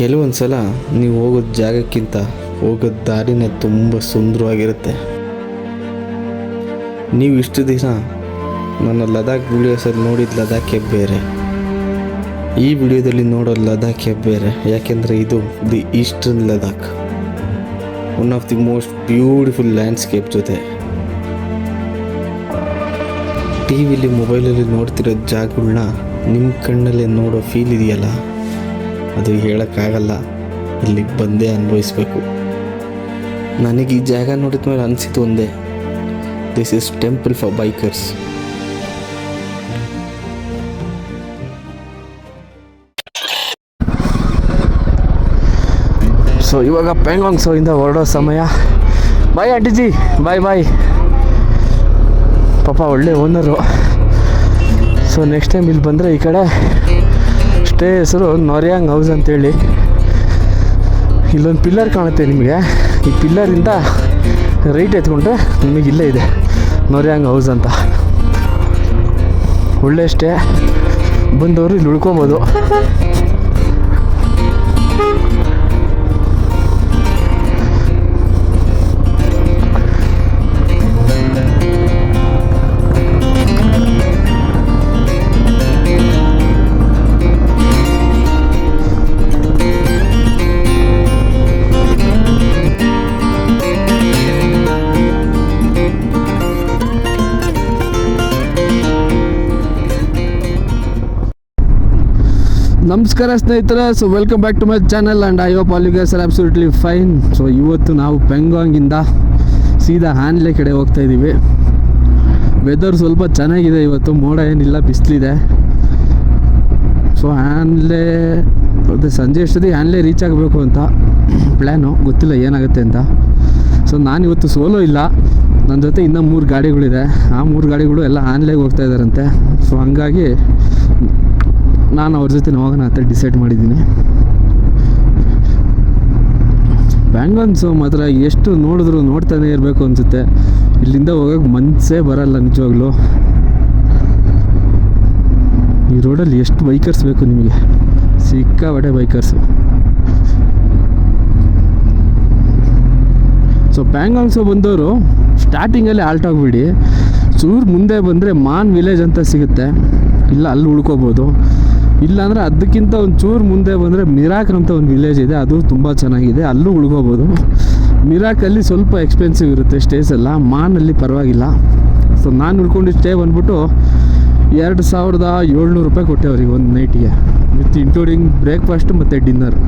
ಕೆಲವೊಂದು ಸಲ ನೀವು ಹೋಗೋದು ಜಾಗಕ್ಕಿಂತ ಹೋಗೋದು ದಾರಿನೇ ತುಂಬ ಸುಂದರವಾಗಿರುತ್ತೆ. ನೀವು ಇಷ್ಟು ದಿನ ನನ್ನ ಲದಾಖ್ ವಿಡಿಯೋಸಲ್ಲಿ ನೋಡಿದ ಲದಾಖೇ ಬೇರೆ, ಈ ವಿಡಿಯೋದಲ್ಲಿ ನೋಡೋ ಲದಾಖೇ ಬೇರೆ. ಯಾಕೆಂದರೆ ಇದು the eastern Ladakh, one of the most beautiful landscape ಜೊತೆ ಟಿ ವಿಲಿ ಮೊಬೈಲಲ್ಲಿ ನೋಡ್ತಿರೋ ಜಾಗಗಳನ್ನ ನಿಮ್ಮ ಕಣ್ಣಲ್ಲೇ ನೋಡೋ ಫೀಲ್ ಇದೆಯಲ್ಲ, ಅದು ಹೇಳೋಕ್ಕಾಗಲ್ಲ, ಇಲ್ಲಿಗೆ ಬಂದೇ ಅನುಭವಿಸ್ಬೇಕು. ನನಗೆ ಈ ಜಾಗ ನೋಡಿದ ಮೇಲೆ ಅನಿಸಿತು ಒಂದೇ, this is temple for bikers. So ಇವಾಗ ಪೆಂಗಾಂಗ್ ಇಂದ ಹೊರಡೋ ಸಮಯ. ಬಾಯ್ ಆಂಟಿಜಿ, ಬಾಯ್ ಬಾಯ್. ಪಾಪ ಒಳ್ಳೆ ಓನರು. ಸೊ ನೆಕ್ಸ್ಟ್ ಟೈಮ್ ಇಲ್ಲಿ ಬಂದರೆ ಈ ಕಡೆ ಸ್ಟೇ ಹೆಸರು ನೊರ್ಯಾಂಗ್ ಹೌಸ್ ಅಂತೇಳಿ. ಇಲ್ಲೊಂದು ಪಿಲ್ಲರ್ ಕಾಣುತ್ತೆ ನಿಮಗೆ, ಈ ಪಿಲ್ಲರಿಂದ ರೈಟ್ ಎತ್ಕೊಂಡ್ರೆ ನಿಮಗೆ ಇಲ್ಲೇ ಇದೆ ನೊರ್ಯಾಂಗ್ ಹೌಸ್ ಅಂತ. ಒಳ್ಳೆ ಸ್ಟೇ, ಬಂದವರು ಇಲ್ಲಿ ಉಳ್ಕೊಬೋದು. ನಮಸ್ಕಾರ ಸ್ನೇಹಿತರೆ. So welcome back to my channel and I hope all you guys are absolutely fine. So ಇವತ್ತು ನಾವು ಪೆಂಗಾಂಗಿಂದ ಸೀದಾ ಹ್ಯಾನ್ಲೆ ಕಡೆ ಹೋಗ್ತಾ ಇದ್ದೀವಿ. ವೆದರ್ ಸ್ವಲ್ಪ ಚೆನ್ನಾಗಿದೆ ಇವತ್ತು, ಮೋಡ ಏನಿಲ್ಲ, ಬಿಸಿಲಿದೆ. ಸೊ ಹ್ಯಾನ್ಲೆ ಅದೇ ಸಂಜೆ ಅಷ್ಟೊತ್ತಿಗೆ ಹ್ಯಾನ್ಲೆ ರೀಚ್ ಆಗಬೇಕು ಅಂತ ಪ್ಲ್ಯಾನು, ಗೊತ್ತಿಲ್ಲ ಏನಾಗುತ್ತೆ ಅಂತ. ಸೊ ನಾನಿವತ್ತು ಸೋಲೋ ಇಲ್ಲ, ನನ್ನ ಜೊತೆ ಇನ್ನೂ 3 ಗಾಡಿಗಳಿದೆ. ಆ 3 ಗಾಡಿಗಳು ಎಲ್ಲ ಹ್ಯಾನ್ಲೆಗೆ ಹೋಗ್ತಾ ಇದ್ದಾರಂತೆ. ಸೊ ಹಂಗಾಗಿ ನಾನು ಅವ್ರ ಜೊತೆ ಹೋಗೋಣ ಅಂತ ಡಿಸೈಡ್ ಮಾಡಿದ್ದೀನಿ. ಬ್ಯಾಂಗಾಂಗ್ಸು ಮಾತ್ರ ಎಷ್ಟು ನೋಡಿದ್ರು ನೋಡ್ತಾನೆ ಇರಬೇಕು ಅನಿಸುತ್ತೆ. ಇಲ್ಲಿಂದ ಹೋಗೋಕ್ಕೆ ಮನಸ್ಸೇ ಬರಲ್ಲ ನಿಜವಾಗ್ಲೂ. ಈ ರೋಡಲ್ಲಿ ಎಷ್ಟು ಬೈಕರ್ಸ್ ಬೇಕು ನಿಮಗೆ, ಸಿಕ್ಕಾಪಟ್ಟೆ ಬೈಕರ್ಸು. ಸೊ ಪ್ಯಾಂಗಾಂಗ್ಸು ಬಂದವರು ಸ್ಟಾರ್ಟಿಂಗಲ್ಲಿ ಆಲ್ಟ್ ಆಗಿಬಿಡಿ, ಚೂರು ಮುಂದೆ ಬಂದರೆ ಮಾನ್ ವಿಲೇಜ್ ಅಂತ ಸಿಗುತ್ತೆ, ಇಲ್ಲ ಅಲ್ಲಿ ಉಳ್ಕೋಬೋದು. ಇಲ್ಲಾಂದರೆ ಅದಕ್ಕಿಂತ ಒಂದು ಚೂರು ಮುಂದೆ ಬಂದರೆ ಮಿರಾಕ್ ಅಂತ ಒಂದು ವಿಲೇಜ್ ಇದೆ, ಅದು ತುಂಬ ಚೆನ್ನಾಗಿದೆ, ಅಲ್ಲೂ ಉಳ್ಕೋಬೋದು. ಮಿರಾಕಲ್ಲಿ ಸ್ವಲ್ಪ ಎಕ್ಸ್ಪೆನ್ಸಿವ್ ಇರುತ್ತೆ ಸ್ಟೇಸ್ ಎಲ್ಲ, ಮಾನಲ್ಲಿ ಪರವಾಗಿಲ್ಲ. ಸೊ ನಾನು ಉಳ್ಕೊಂಡು ಸ್ಟೇ ಬಂದ್ಬಿಟ್ಟು 2700 ರೂಪಾಯಿ ಕೊಟ್ಟೆ ಅವ್ರಿಗೆ ಒಂದು ನೈಟಿಗೆ, ವಿತ್ ಇನ್ಕ್ಲೂಡಿಂಗ್ ಬ್ರೇಕ್ಫಾಸ್ಟ್ ಮತ್ತು ಡಿನ್ನರ್.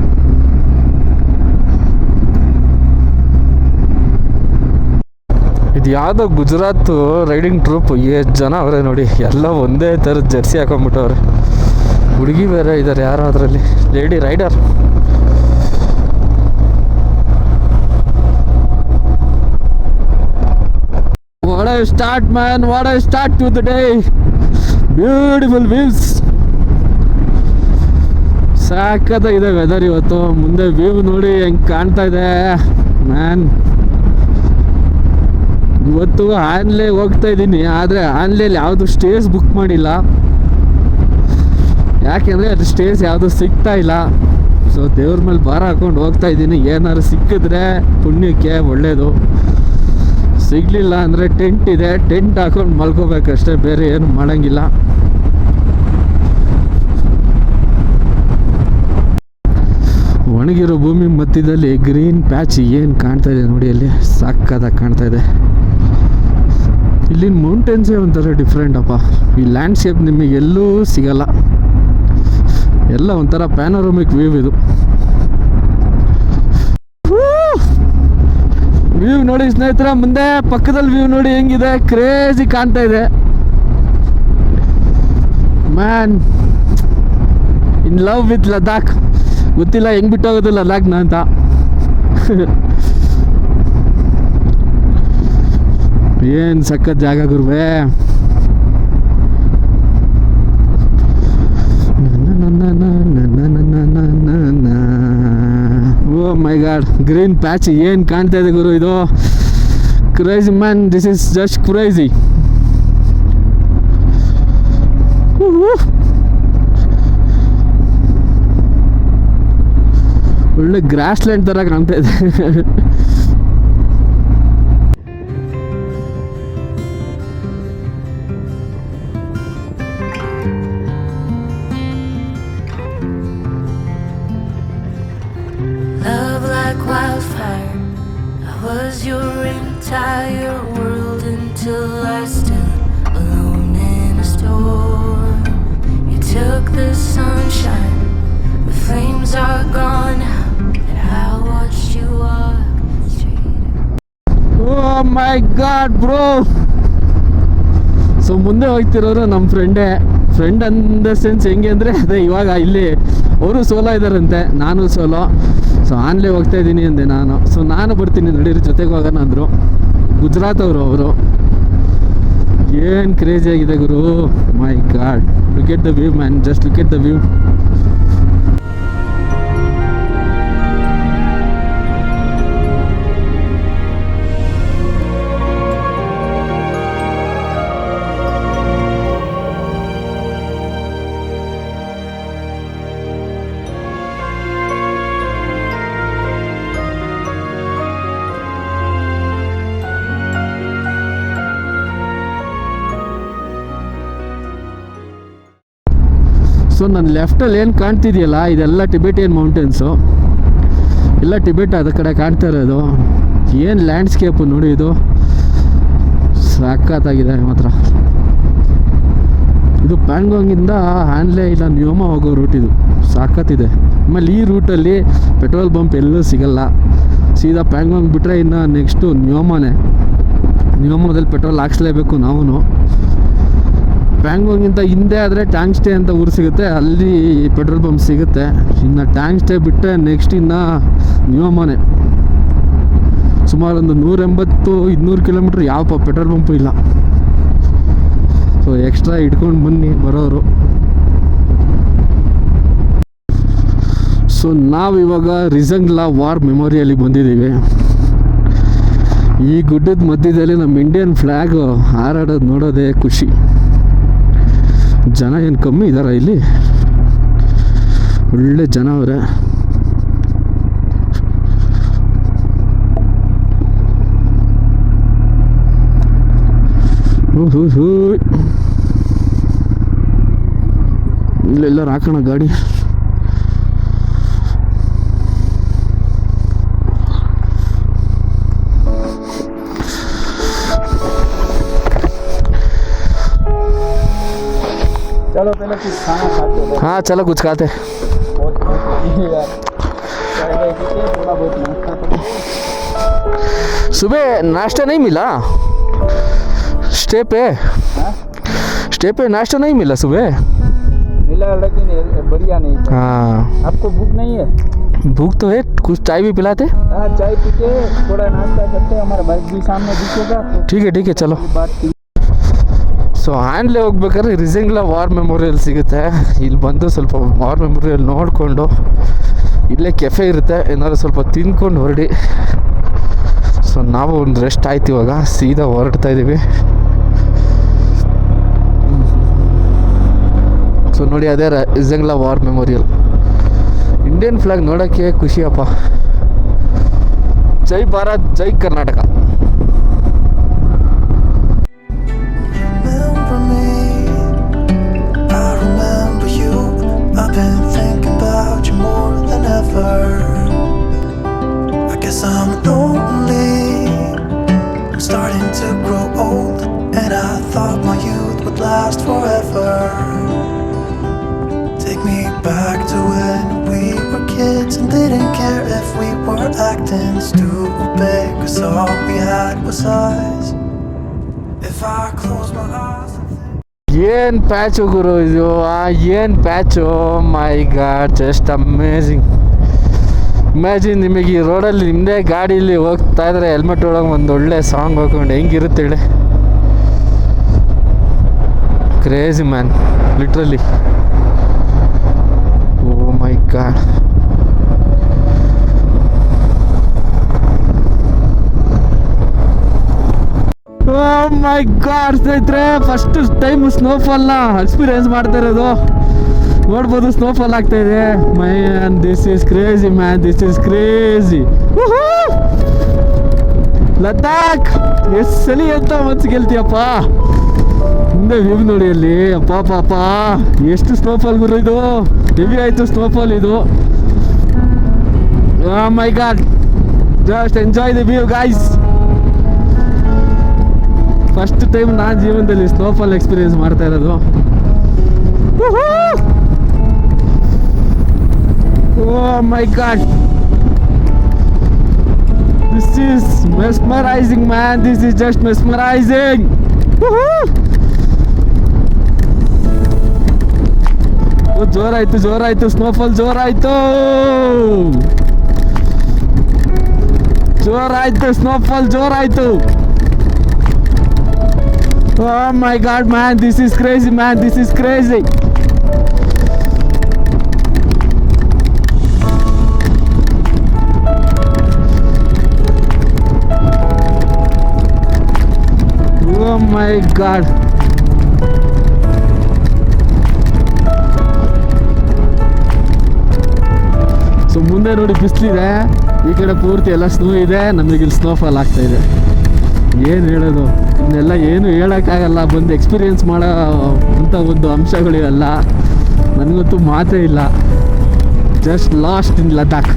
ಇದು ಯಾವುದೋ ಗುಜರಾತ್ ರೈಡಿಂಗ್ ಟ್ರೂಪ್, ಎಷ್ಟು ಜನ ಅವರೇ ನೋಡಿ, ಎಲ್ಲ ಒಂದೇ ಥರದ ಜರ್ಸಿ ಹಾಕೊಂಡ್ಬಿಟ್ಟವ್ರೆ. ಹುಡುಗಿ ಬೇರೆ ಇದ್ದಾರೆ ಯಾರೋ ಅದರಲ್ಲಿ, lady rider. What a start man, what a start to the day. Beautiful views. ಸಾಕತ್ತಾಗಿದೆ ವೆದರ್ ಇವತ್ತು. ಮುಂದೆ ವ್ಯೂ ನೋಡಿ ಹೆಂಗೆ ಕಾಣ್ತಾ ಇದೆ ಮ್ಯಾನ್. ಇವತ್ತು ಆನ್ಲೇ ಹೋಗ್ತಾ ಇದ್ದೀನಿ, ಆದರೆ ಆನ್ಲೈನಲ್ಲಿ ಯಾವುದು ಸ್ಟೇಸ್ ಬುಕ್ ಮಾಡಿಲ್ಲ, ಯಾಕೆಂದರೆ ಅದು ಸ್ಟೇಸ್ ಯಾವುದು ಸಿಗ್ತಾ ಇಲ್ಲ. ಸೊ ದೇವ್ರ ಮೇಲೆ ಭಾರ ಹಾಕೊಂಡು ಹೋಗ್ತಾ ಇದ್ದೀನಿ. ಏನಾದ್ರು ಸಿಕ್ಕಿದ್ರೆ ಪುಣ್ಯಕ್ಕೆ ಒಳ್ಳೆಯದು, ಸಿಗಲಿಲ್ಲ ಅಂದರೆ ಟೆಂಟ್ ಇದೆ, ಟೆಂಟ್ ಹಾಕೊಂಡು ಮಲ್ಕೋಬೇಕಷ್ಟೇ, ಬೇರೆ ಏನು ಮಾಡೋಂಗಿಲ್ಲ. ಒಣಗಿರೋ ಭೂಮಿ ಮಧ್ಯದಲ್ಲಿ ಗ್ರೀನ್ ಪ್ಯಾಚ್ ಏನು ಕಾಣ್ತಾ ಇದೆ ನೋಡಿ, ಅಲ್ಲಿ ಸಕ್ಕತ್ತಾಗಿ ಕಾಣ್ತಾ ಇದೆ. ಇಲ್ಲಿನ ಮೌಂಟೇನ್ಸೇ ಒಂಥರ ಡಿಫ್ರೆಂಟ್ ಅಪ್ಪ. ಈ ಲ್ಯಾಂಡ್ಸ್ಕೇಪ್ ನಿಮಗೆ ಎಲ್ಲೂ ಸಿಗಲ್ಲ, ಎಲ್ಲ ಒಂಥರ ಪ್ಯಾನೋರಮಿಕ್ ವ್ಯೂ. ಇದು ವ್ಯೂ ನೋಡಿ ಸ್ನೇಹಿತರೆ, ಮುಂದೆ ಪಕ್ಕದಲ್ಲಿ ವ್ಯೂ ನೋಡಿ ಹೆಂಗಿದೆ, ಕ್ರೇಜಿ ಕಾಣ್ತಾ ಇದೆ man. In love with Ladakh. ಗೊತ್ತಿಲ್ಲ ಹೆಂಗೆ ಬಿಟ್ಟೋಗೋದು ಲದಾಖ್ನ ಅಂತ. ಏನು ಸಖತ್ ಜಾಗ ಗುರುವೇ. ಓ ಮೈ ಗಾಡ್, ಗ್ರೀನ್ ಪ್ಯಾಚ್ ಏನು ಕಾಣ್ತಾ ಇದೆ ಗುರು, ಇದು crazy man, this is just crazy. ಒಳ್ಳೆ ಗ್ರಾಸ್ ಲ್ಯಾಂಡ್ ಥರ ಕಾಣ್ತಾ ಇದೆ. Love like wildfire, I was your entire world until I stood alone in a storm. You took the sunshine, the flames are gone now, and I watched you walk the street. Oh my god bro. So ಮುಂದೆ ಹೋಗ್ತಿರೋರು ನಮ್ಮ friend an the sense ಹೆಂಗೆ ಅಂದರೆ ಅದೇ ಇವಾಗ ಇಲ್ಲಿ ಅವರು solo ಇದ್ದಾರಂತೆ, ನಾನು ಸೋಲೋ. ಸೊ ಆನ್ಲೇ ಹೋಗ್ತಾ ಇದ್ದೀನಿ ಅಂದೆ ನಾನು. ಸೊ ನಾನು ಬರ್ತೀನಿ ನಡೀರಿ ಜೊತೆಗೆ ಹೋಗೋಣ ಅಂದರು. ಗುಜರಾತ್ ಅವರು ಏನು ಕ್ರೇಜಿ ಆಗಿದೆ ಗುರು. My god, look at the view man, just look at the view. So ನನ್ನ ಲೆಫ್ಟಲ್ಲಿ ಏನು ಕಾಣ್ತಿದೆಯಲ್ಲ ಇದೆಲ್ಲ ಟಿಬೆಟಿಯನ್ ಮೌಂಟೇನ್ಸು, ಎಲ್ಲ ಟಿಬೆಟ್ ಅದ ಕಡೆ ಕಾಣ್ತಾ ಇರೋದು. ಏನು ಲ್ಯಾಂಡ್ಸ್ಕೇಪು ನೋಡಿ, ಇದು ಸಖತ್ತಾಗಿದೆ ಮಾತ್ರ. ಇದು ಪ್ಯಾಂಗಾಂಗಿಂದ ಹ್ಯಾನ್ಲೆ ಇಲ್ಲ ನ್ಯೋಮಾ ಹೋಗೋ ರೂಟ್, ಇದು ಸಖತ್ತಿದೆ. ಆಮೇಲೆ ಈ ರೂಟಲ್ಲಿ ಪೆಟ್ರೋಲ್ ಬಂಪ್ ಎಲ್ಲೂ ಸಿಗಲ್ಲ. ಸೀದಾ ಪ್ಯಾಂಗಾಂಗ್ ಬಿಟ್ಟರೆ ಇನ್ನು ನೆಕ್ಸ್ಟು ನ್ಯೋಮಾದಲ್ಲಿ ಪೆಟ್ರೋಲ್ ಹಾಕ್ಸ್ಲೇಬೇಕು ನಾವು. ಪ್ಯಾಂಗಾಂಗಿಂತ ಹಿಂದೆ ಆದರೆ ಟ್ಯಾಂಕ್ ಸ್ಟೇ ಅಂತ ಊರು ಸಿಗುತ್ತೆ, ಅಲ್ಲಿ ಪೆಟ್ರೋಲ್ ಬಂಪ್ ಸಿಗುತ್ತೆ. ಇನ್ನು ಟ್ಯಾಂಕ್ ಸ್ಟೇ ಬಿಟ್ಟರೆ ನೆಕ್ಸ್ಟ್ ಇನ್ನು ನ್ಯೋಮಾನೆ. ಸುಮಾರು ಒಂದು 180-200 ಕಿಲೋಮೀಟ್ರ್ ಯಾವ ಪೆಟ್ರೋಲ್ ಬಂಪು ಇಲ್ಲ. ಸೊ ಎಕ್ಸ್ಟ್ರಾ ಇಟ್ಕೊಂಡು ಬನ್ನಿ ಬರೋರು. ಸೊ ನಾವಿವಾಗ ರಿಸಂಗ್ಲಾ ವಾರ್ ಮೆಮೋರಿಯಲ್ಲಿಗೆ ಬಂದಿದ್ದೀವಿ. ಈ ಗುಡ್ಡದ ಮಧ್ಯದಲ್ಲಿ ನಮ್ಮ ಇಂಡಿಯನ್ ಫ್ಲ್ಯಾಗು ಹಾರಾಡೋದು ನೋಡೋದೇ ಖುಷಿ. ಜನ ಏನು ಕಮ್ಮಿ ಇದ್ದಾರ ಇಲ್ಲಿ, ಒಳ್ಳೆ ಜನ ಅವರೇ. ಇಲ್ಲೆಲ್ಲರೂ ಹಾಕೋಣ ಗಾಡಿ. चलो पहले कुछ खाना खाते हैं। हाँ चलो कुछ खाते। बहुत थोड़ा बहुत नाश्ता करो। सुबह नाश्ता नहीं मिला स्टे पे नाश्ता नहीं मिला सुबह? मिला लेकिन बढ़िया नहीं था। हाँ आपको भूख नहीं है? भूख तो है, कुछ चाय भी पिलाते? हाँ चाय पी के थोड़ा नाश्ता करते, हमारा बाइक भी सामने दिखेगा। ठीक है चलो. बात ಸೊ ಹ್ಯಾನ್ಲೆ ಹೋಗ್ಬೇಕಾದ್ರೆ ರಿಸಂಗ್ಲಾ ವಾರ್ ಮೆಮೋರಿಯಲ್ ಸಿಗುತ್ತೆ. ಇಲ್ಲಿ ಬಂದು ಸ್ವಲ್ಪ ವಾರ್ ಮೆಮೋರಿಯಲ್ ನೋಡಿಕೊಂಡು ಇಲ್ಲೇ ಕೆಫೆ ಇರುತ್ತೆ, ಏನಾದ್ರು ಸ್ವಲ್ಪ ತಿಂದ್ಕೊಂಡು ಹೊರಡಿ. ಸೊ ನಾವು ಒಂದು ರೆಸ್ಟ್ ಆಯ್ತು, ಇವಾಗ ಸೀದಾ ಹೊರಡ್ತಾ ಇದ್ದೀವಿ. ಸೊ ನೋಡಿ ಅದೇ ರಿಸಂಗ್ಲಾ ವಾರ್ ಮೆಮೋರಿಯಲ್. ಇಂಡಿಯನ್ ಫ್ಲಾಗ್ ನೋಡೋಕ್ಕೆ ಖುಷಿಯಪ್ಪ. ಜೈ ಭಾರತ್, ಜೈ Karnataka. I'm lonely, I'm starting to grow old, and I thought my youth would last forever. Take me back to when we were kids and didn't care if we were acting stupid, 'cause all we had was eyes. If I close my eyes and think... ಏನು patch ಗುರು ಇದು, ಏನು patch, ಮೈ god, just amazing. Imagine ನಿಮಗೆ ಈ ರೋಡಲ್ಲಿ ನಿಮ್ಮದೇ ಗಾಡೀಲಿ ಹೋಗ್ತಾ ಇದ್ರೆ ಹೆಲ್ಮೆಟ್ ಒಳಗೆ ಒಂದು ಒಳ್ಳೆ ಸಾಂಗ್ ಹಾಕೊಂಡು ಹೆಂಗಿರುತ್ತೆ ಹೇಳಿ. Crazy man, literally. Oh my god. Oh my god ಸ್ನೇಹಿತರೆ, ಫಸ್ಟ್ ಟೈಮ್ ಸ್ನೋಫಾಲ್ನ ಎಕ್ಸ್ಪೀರಿಯನ್ಸ್ ಮಾಡ್ತಾ ಇರೋದು. ನೋಡ್ಬೋದು ಸ್ನೋಫಾಲ್ ಆಗ್ತಾ ಇದೆ. Man this is crazy man, this is crazy. Ladakh ಎಷ್ಟು ಸಲಿ ಅಂತ ಮನ್ಸು ಗೆಲ್ತೀಯಪ್ಪ. ಮುಂದೆ ವ್ಯೂ ನೋಡಿ ಅಲ್ಲಿ, ಅಪ್ಪ ಪಾಪ ಎಷ್ಟು ಸ್ನೋಫಾಲ್ ಗುರು ಇದು, ಹೆವಿ ಆಯಿತು ಸ್ನೋಫಾಲ್ ಇದು. My god, just enjoy the view guys. First time ನಾನು ಜೀವನದಲ್ಲಿ ಸ್ನೋಫಾಲ್ ಎಕ್ಸ್ಪೀರಿಯನ್ಸ್ ಮಾಡ್ತಾ ಇರೋದು. Oh my god, this is mesmerizing man, this is just mesmerizing. ಜೋರಾಯ್ತು ಸ್ನೋಫಾಲ್ ಜೋರಾಯ್ತು ಸ್ನೋಫಾಲ್ ಜೋರಾಯ್ತು. Oh my god man, this is crazy man, this is crazy. Oh my god. So ಮುಂದೆ ನೋಡಿ ಬಿಸಿಲಿದೆ, ಈ ಕಡೆ ಪೂರ್ತಿ ಎಲ್ಲ ಸ್ನೋ ಇದೆ, ನಮಗೆ ಇಲ್ಲಿ ಸ್ನೋಫಾಲ್ ಆಗ್ತಾ ಇದೆ. ಏನು ಹೇಳೋದು, ಇದನ್ನೆಲ್ಲ ಏನು ಹೇಳೋಕ್ಕಾಗಲ್ಲ, ಬಂದು ಎಕ್ಸ್ಪೀರಿಯೆನ್ಸ್ ಮಾಡೋ ಅಂಥ ಒಂದು ಅಂಶಗಳಿವೆಲ್ಲ. ನನಗಂತೂ ಮಾತೇ ಇಲ್ಲ. Just lost in Ladakh.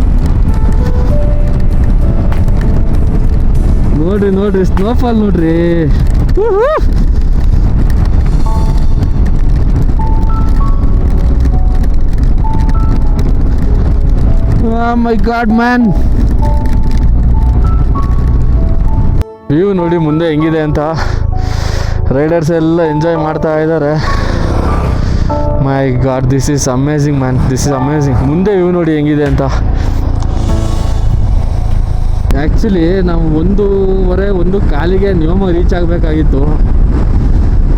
ನೋಡ್ರಿ ಸ್ನೋಫಾಲ್ ನೋಡ್ರಿ. Oh my god man. View ನೋಡಿ ಮುಂದೆ ಹೆಂಗಿದೆ ಅಂತ. ರೈಡರ್ಸ್ ಎಲ್ಲ ಎಂಜಾಯ್ ಮಾಡ್ತಾ ಇದ್ದಾರೆ. My god, this is amazing man, this is amazing. ಮುಂದೆ ವ್ಯೂ ನೋಡಿ ಹೆಂಗಿದೆ ಅಂತ. ಆ್ಯಕ್ಚುಲಿ ನಾವು 1:15 ನ್ಯೋಮ ರೀಚ್ ಆಗಬೇಕಾಗಿತ್ತು.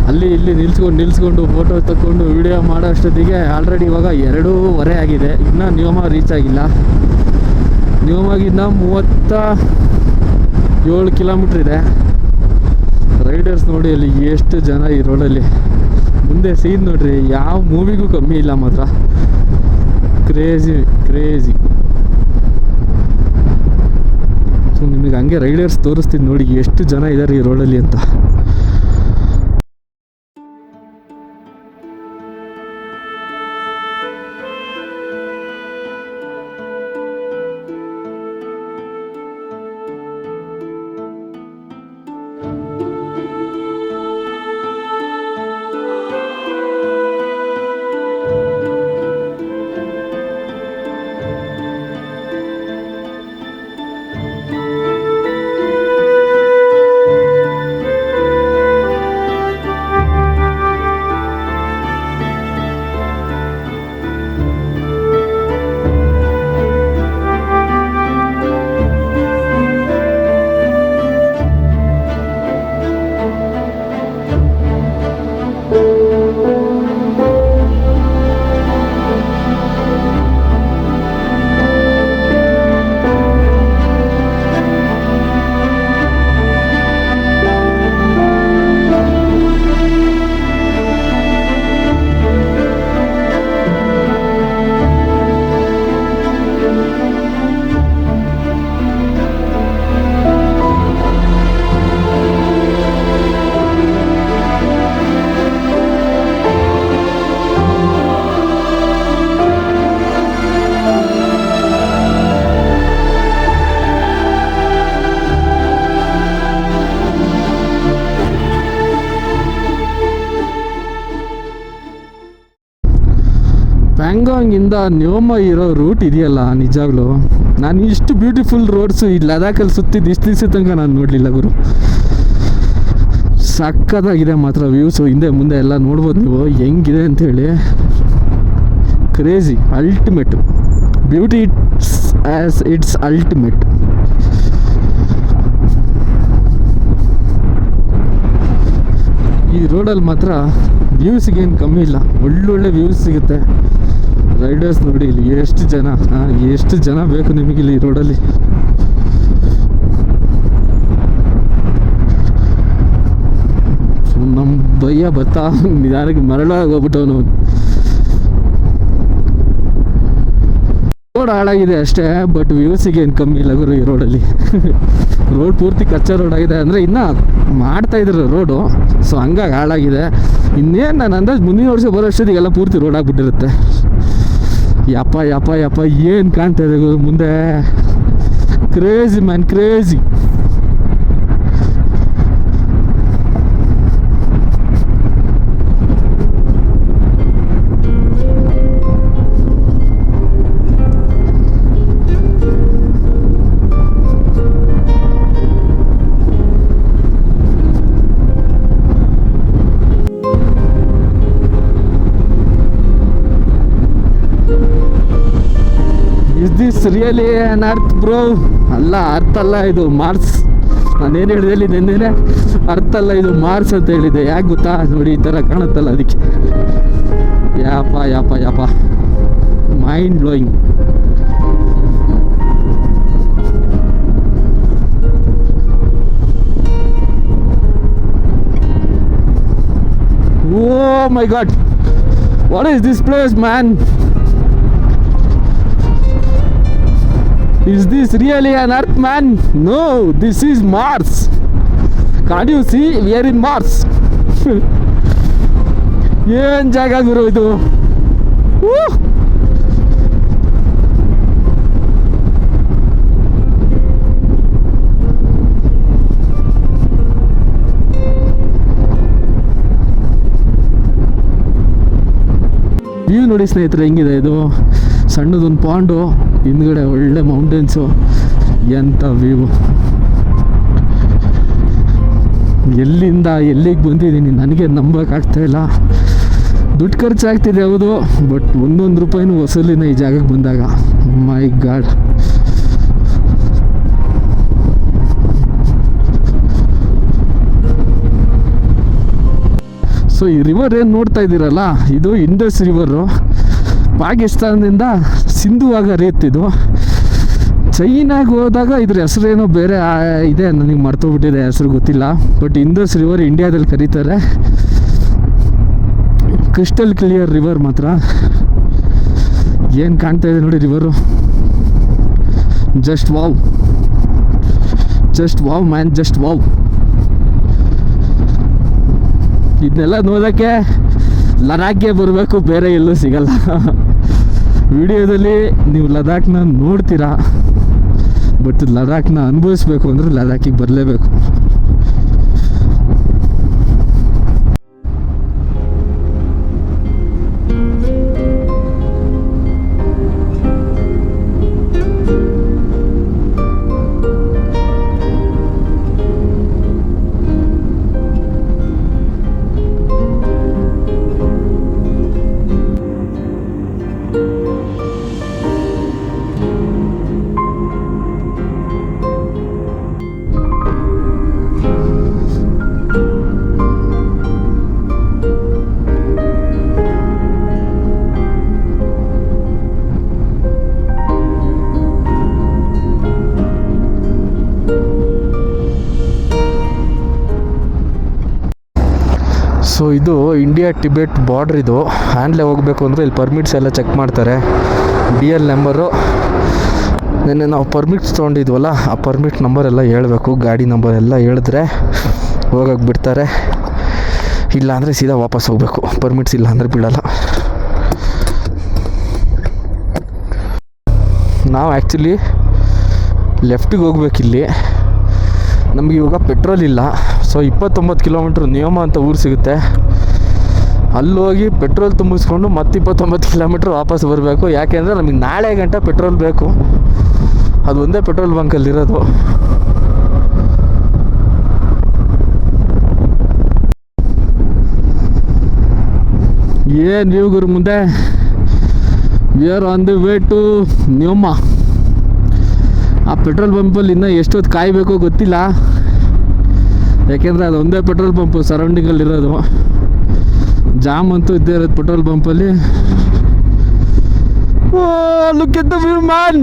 ಅಲ್ಲಿ ಇಲ್ಲಿ ನಿಲ್ಸ್ಕೊಂಡು ಫೋಟೋ ತಗೊಂಡು ವಿಡಿಯೋ ಮಾಡೋ ಅಷ್ಟೊತ್ತಿಗೆ ಆಲ್ರೆಡಿ ಇವಾಗ 2:15 ಆಗಿದೆ. ಇನ್ನೂ ನ್ಯೋಮ ರೀಚ್ ಆಗಿಲ್ಲ. ನ್ಯೋಮಾಗಿನ್ನ 37 ಕಿಲೋಮೀಟ್ರ್ ಇದೆ. ರೈಡರ್ಸ್ ನೋಡಿ ಅಲ್ಲಿ ಎಷ್ಟು ಜನ ಈ ರೋಡಲ್ಲಿ. ಮುಂದೆ ಸೀನ್ ನೋಡ್ರಿ, ಯಾವ ಮೂವಿಗೂ ಕಮ್ಮಿ ಇಲ್ಲ ಮಾತ್ರ. ಕ್ರೇಜಿ. ಸೊ ನಿಮಗೆ ಹಂಗೆ ರೈಡರ್ಸ್ ತೋರಿಸ್ತೀನಿ ನೋಡಿ ಎಷ್ಟು ಜನ ಇದ್ದಾರೆ ಈ ರೋಡಲ್ಲಿ ಅಂತ. ಪ್ಯಾಂಗಾಂಗಿಂದ ನ್ಯೋಮ ಇರೋ ರೂಟ್ ಇದೆಯಲ್ಲ, ನಿಜಾಗ್ಲೂ ನಾನು ಇಷ್ಟು ಬ್ಯೂಟಿಫುಲ್ ರೋಡ್ಸು ಈ ಲದಾಖಲ್ಲಿ ಸುತ್ತಿದ್ದು ಇಷ್ಟು ದಿವಸ ತನಕ ನಾನು ನೋಡಲಿಲ್ಲ ಗುರು. ಸಕ್ಕತ್ತಾಗಿದೆ ಮಾತ್ರ ವ್ಯೂಸು. ಹಿಂದೆ ಮುಂದೆ ಎಲ್ಲ ನೋಡ್ಬೋದು ನೀವು ಹೆಂಗಿದೆ ಅಂಥೇಳಿ. Crazy, ultimate beauty, it's ultimate. ಈ ರೋಡಲ್ಲಿ ಮಾತ್ರ ವ್ಯೂಸಿಗೇನು ಕಮ್ಮಿ ಇಲ್ಲ, ಒಳ್ಳೊಳ್ಳೆ ವ್ಯೂಸ್ ಸಿಗುತ್ತೆ. ರೈಡರ್ಸ್ ನೋಡಿ ಇಲ್ಲಿ ಎಷ್ಟು ಜನ ಬೇಕು ನಿಮಗೆ ಇಲ್ಲಿ ರೋಡಲ್ಲಿ. ನಮ್ಮ ಭಯ್ಯ ಬತ್ತಾ ನಿಧಾನಕ್ಕೆ ಮರಳಾಗೋಗ್ಬಿಟ್ಟವನು. ರೋಡ್ ಹಾಳಾಗಿದೆ ಅಷ್ಟೇ, ಬಟ್ ವ್ಯೂಸಿಗೆ ಏನು ಕಮ್ಮಿ ಇಲ್ಲ ಗುರು ಈ ರೋಡಲ್ಲಿ. ರೋಡ್ ಪೂರ್ತಿ ಕಚ್ಚಾ ರೋಡ್ ಆಗಿದೆ, ಅಂದರೆ ಇನ್ನೂ ಮಾಡ್ತಾಯಿದ್ರು ರೋಡು, ಸೊ ಹಂಗಾಗಿ ಹಾಳಾಗಿದೆ. ಇನ್ನೇನು ನಾನು ಅಂದಾಜು ಮುಂದಿನ ವರ್ಷ ಬರೋ ಅಷ್ಟೊತ್ತಿಗೆಲ್ಲ ಪೂರ್ತಿ ರೋಡ್ ಆಗಿಬಿಟ್ಟಿರುತ್ತೆ. ಯಪ್ಪ ಯಪ್ಪ ಯಪ್ಪ ಏನು ಕಾಣ್ತಾ ಇದೆ ಗುರು ಮುಂದೆ, crazy man crazy. Is this really on earth bro? ಅಲ್ಲ, ಅರ್ಥ ಅಲ್ಲ, ಇದು ಮಾರ್ಸ್. ನಾನೇನು ಹೇಳಿದೆ ನೆನ್ನೆನೆ, ಅರ್ಥ ಅಲ್ಲ ಇದು ಮಾರ್ಸ್ ಅಂತ ಹೇಳಿದೆ. ಯಾಕೆ ಗೊತ್ತಾ? ನೋಡಿ ಈ ಥರ ಕಾಣುತ್ತಲ್ಲ ಅದಕ್ಕೆ. ಯಪ್ಪ ಯಪ್ಪ ಯಪ್ಪ, mind blowing. Oh my god, what is this place, man? Is this really an Earth, man? No, this is Mars. Can't you see? We are in Mars. ಏನ್ ಜಾಗ ಗುರು ಇದು? ವ್ಯೂ ನೋಡಿ ಸ್ನೇಹಿತರೆ, ಹೆಂಗಿದೆ ಇದು? ಸಣ್ಣದೊಂದು ಪಾಂಡು, ಹಿಂದ್ಗಡೆ ಒಳ್ಳೆ ಮೌಂಟೇನ್ಸು, ಎಂಥ ವ್ಯೂ. ಎಲ್ಲಿಂದ ಎಲ್ಲಿಗೆ ಬಂದಿದ್ದೀನಿ ನನಗೆ ನಂಬೋಕ್ಕಾಗ್ತಾ ಇಲ್ಲ. ದುಡ್ಡು ಖರ್ಚಾಗ್ತಿದೆ ಹೌದು, ಬಟ್ ಒಂದೊಂದು ರೂಪಾಯಿನೂ ವಸೂಲಿನ ಈ ಜಾಗಕ್ಕೆ ಬಂದಾಗ. ಮೈ ಗಾಡ್. ಸೊ ಈ ರಿವರ್ ಏನು ನೋಡ್ತಾ ಇದ್ದೀರಲ್ಲ, ಇದು ಇಂಡಸ್ ರಿವರು. ಪಾಕಿಸ್ತಾನದಿಂದ ಸಿಂಧು ಆಗ ರೇತಿದು. ಚೈನಾಗೆ ಹೋದಾಗ ಇದ್ರ ಹೆಸರೇನೋ ಬೇರೆ ಇದೆ, ನನಗೆ ಮರ್ತೋಗ್ಬಿಟ್ಟಿದೆ ಹೆಸರು, ಗೊತ್ತಿಲ್ಲ. ಬಟ್ ಇಂಡಸ್ ರಿವರ್ ಇಂಡಿಯಾದಲ್ಲಿ ಕರೀತಾರೆ. ಕ್ರಿಸ್ಟಲ್ ಕ್ಲಿಯರ್ ರಿವರ್ ಮಾತ್ರ. ಏನು ಕಾಣ್ತಾ ಇದೆ ನೋಡಿ river. Just wow, just wow man, just wow. ಇದನ್ನೆಲ್ಲ ನೋಡೋಕ್ಕೆ ಲಡಾಖ್ಗೆ ಬರಬೇಕು, ಬೇರೆ ಎಲ್ಲೂ ಸಿಗಲ್ಲ. ವಿಡಿಯೋದಲ್ಲಿ ನೀವು ಲಡಾಖ್ನ ನೋಡ್ತೀರಾ, ಬಟ್ ಲಡಾಖ್ನ ಅನುಭವಿಸ್ಬೇಕು ಅಂದರೆ ಲಡಾಖಿಗೆ ಬರಲೇಬೇಕು. ಸೊ ಇದು ಇಂಡಿಯಾ ಟಿಬೆಟ್ ಬಾರ್ಡ್ರ್. ಇದು ಹ್ಯಾಂಡ್ಲೆ ಹೋಗಬೇಕು ಅಂದರೆ ಇಲ್ಲಿ ಪರ್ಮಿಟ್ಸ್ ಎಲ್ಲ ಚೆಕ್ ಮಾಡ್ತಾರೆ. DL ನಂಬರು, ನೆನ್ನೆ ನಾವು ಪರ್ಮಿಟ್ಸ್ ತೊಗೊಂಡಿದ್ವಲ್ಲ, ಆ ಪರ್ಮಿಟ್ ನಂಬರ್ ಎಲ್ಲ ಹೇಳಬೇಕು, ಗಾಡಿ ನಂಬರ್ ಎಲ್ಲ ಹೇಳಿದ್ರೆ ಹೋಗಕ್ಕೆ ಬಿಡ್ತಾರೆ. ಇಲ್ಲ ಅಂದರೆ ಸೀದಾ ವಾಪಸ್ ಹೋಗಬೇಕು, ಪರ್ಮಿಟ್ಸ್ ಇಲ್ಲ ಅಂದರೆ ಬಿಡಲ್ಲ. ನಾವು ಆ್ಯಕ್ಚುಲಿ ಲೆಫ್ಟಿಗೆ ಹೋಗ್ಬೇಕಿಲ್ಲಿ. ನಮಗೆ ಇವಾಗ ಪೆಟ್ರೋಲ್ ಇಲ್ಲ. ಸೊ 29 ಕಿಲೋಮೀಟ್ರ್ ನಿಯಮ ಅಂತ ಊರು ಸಿಗುತ್ತೆ, ಅಲ್ಲಿ ಹೋಗಿ ಪೆಟ್ರೋಲ್ ತುಂಬಿಸ್ಕೊಂಡು ಮತ್ತೆ 29 ಕಿಲೋಮೀಟ್ರ್ ವಾಪಸ್ ಬರಬೇಕು. ಯಾಕೆಂದರೆ ನಮಗೆ ನಾಳೆ ಗಂಟೆ ಪೆಟ್ರೋಲ್ ಬೇಕು. ಅದು ಒಂದೇ ಪೆಟ್ರೋಲ್ ಬಂಕಲ್ಲಿರೋದು. ಏನು ನೀವು ಗುರು ಮುಂದೆ? We are on the way to Nyoma. ಆ ಪೆಟ್ರೋಲ್ ಪಂಪಲ್ಲಿ ಇನ್ನೂ ಎಷ್ಟೊತ್ತು ಕಾಯಬೇಕೋ ಗೊತ್ತಿಲ್ಲ, ಯಾಕೆಂದರೆ ಅದು ಒಂದೇ ಪೆಟ್ರೋಲ್ ಪಂಪು ಸರೌಂಡಿಂಗಲ್ಲಿರೋದು. ಜಾಮ್ ಅಂತೂ ಇದ್ದೇ ಇರೋದು ಪೆಟ್ರೋಲ್ ಪಂಪಲ್ಲಿ. Oh look at the view man.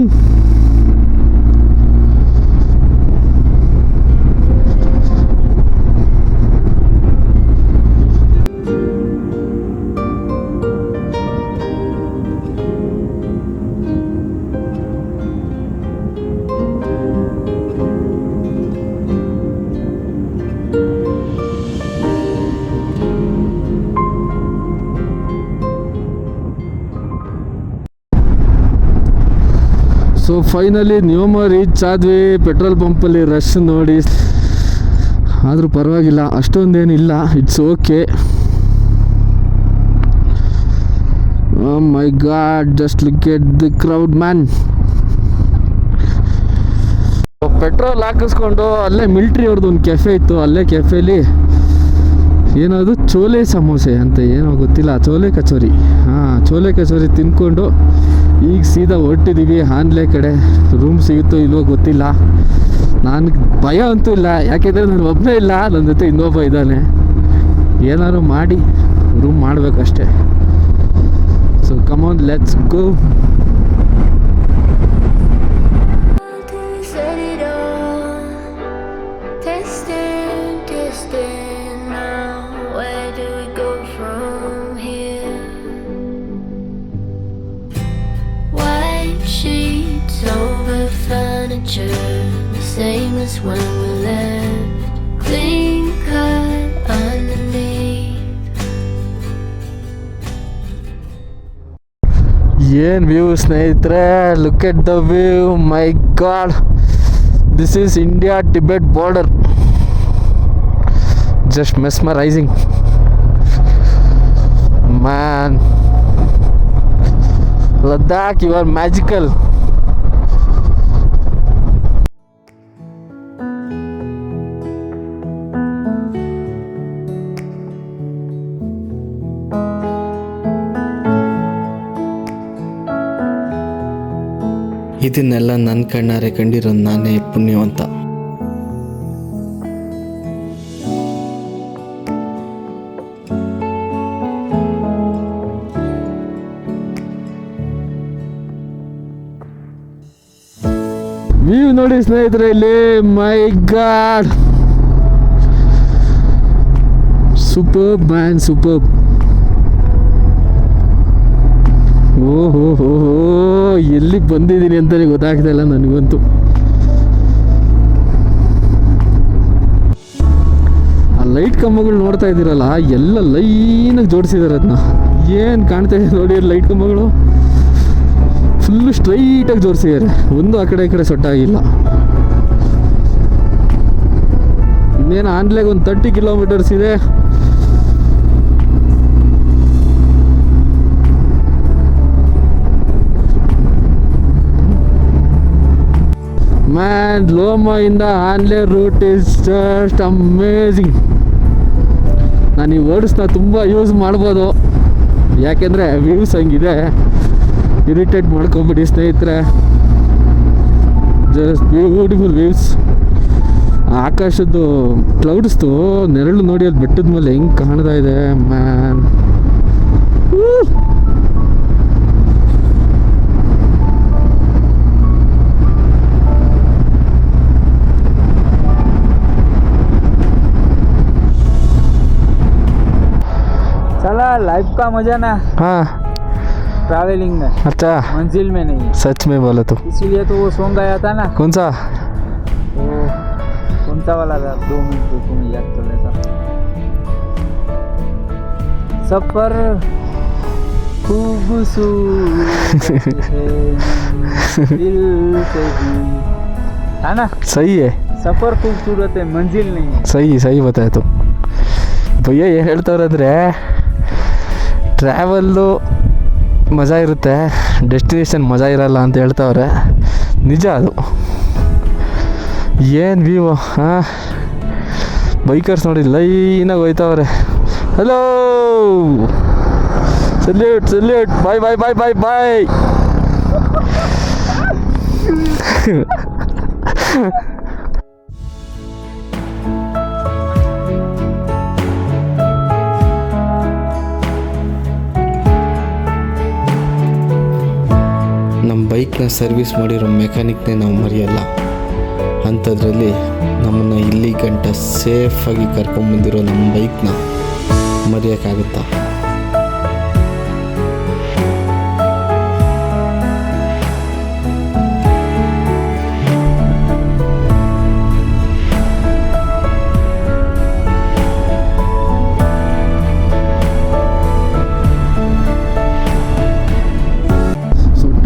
So finally Nyoma reach ಆದ್ವಿ. ಪೆಟ್ರೋಲ್ ಪಂಪಲ್ಲಿ ರಶ್ ನೋಡಿ, ಆದರೂ ಪರವಾಗಿಲ್ಲ, ಅಷ್ಟೊಂದೇನಿಲ್ಲ, it's okay. Oh my god, just look at the crowd man. Petrol ಹಾಕಿಸ್ಕೊಂಡು ಅಲ್ಲೇ ಮಿಲ್ಟ್ರಿ ಅವ್ರದ್ದು ಒಂದು ಕೆಫೆ ಇತ್ತು, ಅಲ್ಲೇ ಕೆಫೆಲಿ ಏನದು ಚೋಲೆ ಸಮೋಸೆ ಅಂತ ಏನೋ ಗೊತ್ತಿಲ್ಲ, ಚೋಲೆ ಕಚೋರಿ, ಹಾಂ ಚೋಲೆ ಕಚೋರಿ ತಿನ್ಕೊಂಡು ಈಗ ಸೀದಾ ಹೊರಟಿದ್ದೀವಿ ಹಾನ್ಲೆ ಕಡೆ. ರೂಮ್ ಸಿಗುತ್ತೋ ಇಲ್ವೋ ಗೊತ್ತಿಲ್ಲ, ನನಗೆ ಭಯ ಅಂತೂ ಇಲ್ಲ, ಯಾಕೆಂದರೆ ನಾನು ಒಬ್ಬನೇ ಇಲ್ಲ, ನನ್ನ ಜೊತೆ ಇನ್ನೊಬ್ಬ ಇದ್ದಾನೆ. ಏನಾದ್ರು ಮಾಡಿ ರೂಮ್ ಮಾಡಬೇಕಷ್ಟೆ. So come on, let's go. Set it all, testing now. Where do we go from here? White sheets over furniture, the same as when we left. Clean cut underneath. ಏನು ವ್ಯೂ ಸ್ನೇಹಿತರೆ, look at the view, my god, this is India Tibet border, just mesmerising man. Ladakh, you are magical. ಇದನ್ನೆಲ್ಲ ನನ್ನ ಕಣ್ಣಾರೆ ಕಂಡಿರೋ ನಾನೇ ಪುಣ್ಯವಂತ. View ನೋಡಿ ಸ್ನೇಹಿತರೆ ಇಲ್ಲಿ, ಮೈ god, super man, super. ಓಹೋ, ಎಲ್ಲಿ ಬಂದಿದ್ದೀನಿ ಅಂತಲೇ ಗೊತ್ತಾಗ್ತಾ ಇಲ್ಲ ನನಗಂತೂ. ಆ ಲೈಟ್ ಕಂಬಗಳು ನೋಡ್ತಾ ಇದ್ದೀರಲ್ಲ, ಎಲ್ಲ ಲೈನಾಗಿ ಜೋಡಿಸಿದ್ದಾರೆ. ಅದನ್ನ ಏನು ಕಾಣ್ತಾ ಇದೆ ನೋಡಿ, ಲೈಟ್ ಕಂಬಗಳು ಫುಲ್ಲು ಸ್ಟ್ರೈಟಾಗಿ ಜೋಡಿಸಿದ್ದಾರೆ, ಒಂದು ಆ ಕಡೆ ಈ ಕಡೆ ಸೊಟ್ಟಾಗಿಲ್ಲ. ಇನ್ನೇನು ಆನ್ಲೆಗೆ ಒಂದು 30 ಕಿಲೋಮೀಟರ್ಸ್ ಇದೆ. Man, Loma ಇಂದ ಆನ್ಲೆ ರೂಟ್ ಇಸ್ ಜಸ್ಟ್ ಅಮೇಝಿಂಗ್. ನಾನು ಈ ವರ್ಡ್ಸ್ನ ತುಂಬ ಯೂಸ್ ಮಾಡ್ಬೋದು, ಯಾಕೆಂದರೆ ವ್ಯೂಸ್ ಹಂಗಿದೆ, ಇರಿಟೇಟ್ ಮಾಡ್ಕೊಂಬಿಡಿ ಸ್ನೇಹಿತರೆ. Just beautiful views. ಆಕಾಶದ್ದು ಕ್ಲೌಡ್ಸ್ದು ನೆರಳು ನೋಡಿ ಅಲ್ಲಿ ಬೆಟ್ಟದ ಮೇಲೆ ಹೆಂಗೆ ಕಾಣ್ತಾ ಇದೆ ಮ್ಯಾನ್. चला लाइफ का मजा ना हाँ ट्रैवलिंग में, अच्छा, मंजिल में नहीं। सच में बोला तो, इसीलिए तो वो सॉन्ग आया था ना, कौन सा? वो कौन सा वाला था, 2 मिनट रुको मैं याद कर लेता। सफर खूबसूरत है दिल से भी, है ना? सही है, सफर खूबसूरत है मंजिल नहीं है। ಸಹಿ बताया तो ಭಯ್ಯ. ಏನು ಹೇಳ್ತಾರಂದರೆ ಟ್ರಾವೆಲ್ಲು ಮಜಾ ಇರುತ್ತೆ, ಡೆಸ್ಟಿನೇಷನ್ ಮಜಾ ಇರಲ್ಲ ಅಂತ ಹೇಳ್ತಾವ್ರೆ. ನಿಜ ಅದು. ಏನು ವ್ಯೂ, ಹಾಂ, ಬೈಕರ್ಸ್ ನೋಡಿ ಲೈನಾಗಿ ಹೋಯ್ತಾವ್ರೆ. ಹಲೋ, ಸಲ್ಯೂಟ್, ಬಾಯ್ ಬಾಯ್ ಬಾಯ್ ಬಾಯ್ ಬಾಯ್. ನಮ್ಮ ಬೈಕ್ನ ಸರ್ವಿಸ್ ಮಾಡಿರೋ ಮೆಕ್ಯಾನಿಕ್ನೇ ನಾವು ಮರೆಯಲ್ಲ. ಅಂಥದ್ರಲ್ಲಿ ನಮ್ಮನ್ನು ಇಲ್ಲಿ ಗಂಟ ಸೇಫಾಗಿ ಕರ್ಕೊಂಬಂದಿರೋ ನಮ್ಮ ಬೈಕ್ನ ಮರೆಯೋಕ್ಕಾಗುತ್ತಾ?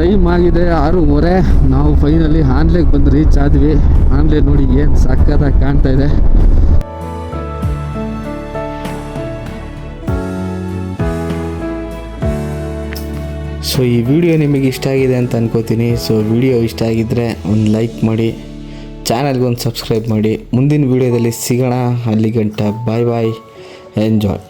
ಟೈಮ್ ಟೈಮ್ ಆಗಿದೆ 6:30. ನಾವು ಫೈನಲಿ ಹಾನ್ಲೆಗೆ ಬಂದು ರೀಚ್ ಆದ್ವಿ. ಹಾನ್ಲೆ ನೋಡಿ ಏನು ಸಕ್ಕತ್ತಾಗಿ ಕಾಣ್ತಾ ಇದೆ. ಸೊ ಈ ವಿಡಿಯೋ ನಿಮಗೆ ಇಷ್ಟ ಆಗಿದೆ ಅಂತ ಅನ್ಕೋತೀನಿ. ಸೊ ವಿಡಿಯೋ ಇಷ್ಟ ಆಗಿದ್ದರೆ ಒಂದು ಲೈಕ್ ಮಾಡಿ, ಚಾನಲ್ಗೆ ಒಂದು ಸಬ್ಸ್ಕ್ರೈಬ್ ಮಾಡಿ. ಮುಂದಿನ ವಿಡಿಯೋದಲ್ಲಿ ಸಿಗೋಣ. ಅಲ್ಲಿ ಗಂಟ ಬಾಯ್ ಬಾಯ್, ಎಂಜಾಯ್.